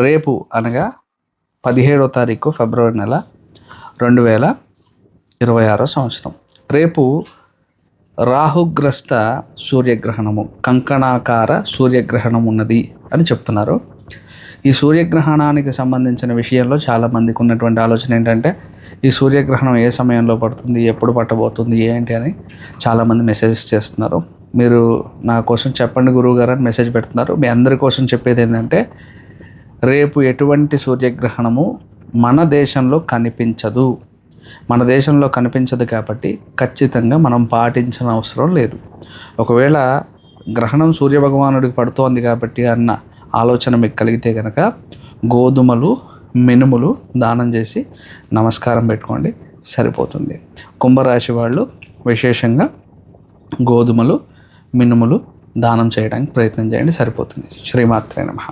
రేపు అనగా 17వ తారీఖు ఫిబ్రవరి నెల 2026 సంవత్సరం. రేపు రాహుగ్రస్త సూర్యగ్రహణము, కంకణాకార సూర్యగ్రహణం ఉన్నది అని చెప్తున్నారు. ఈ సూర్యగ్రహణానికి సంబంధించిన విషయంలో చాలామందికి ఉన్నటువంటి ఆలోచన ఏంటంటే ఈ సూర్యగ్రహణం ఏ సమయంలో పడుతుంది, ఎప్పుడు పట్టబోతుంది, ఏంటి అని చాలామంది మెసేజెస్ చేస్తున్నారు. మీరు నా కోసం చెప్పండి గురువుగారు అని మెసేజ్ పెడుతున్నారు. మీ అందరి కోసం చెప్పేది ఏంటంటే రేపు ఎటువంటి సూర్యగ్రహణము మన దేశంలో కనిపించదు. మన దేశంలో కనిపించదు కాబట్టి ఖచ్చితంగా మనం పాటించిన అవసరం లేదు. ఒకవేళ గ్రహణం సూర్యభగవానుడికి పడుతోంది కాబట్టి అన్న ఆలోచన మీకు కలిగితే కనుక గోధుమలు, మినుములు దానం చేసి నమస్కారం పెట్టుకోండి, సరిపోతుంది. కుంభరాశి వాళ్ళు విశేషంగా గోధుమలు, మినుములు దానం చేయడానికి ప్రయత్నం చేయండి, సరిపోతుంది. శ్రీమాత్రే నమః.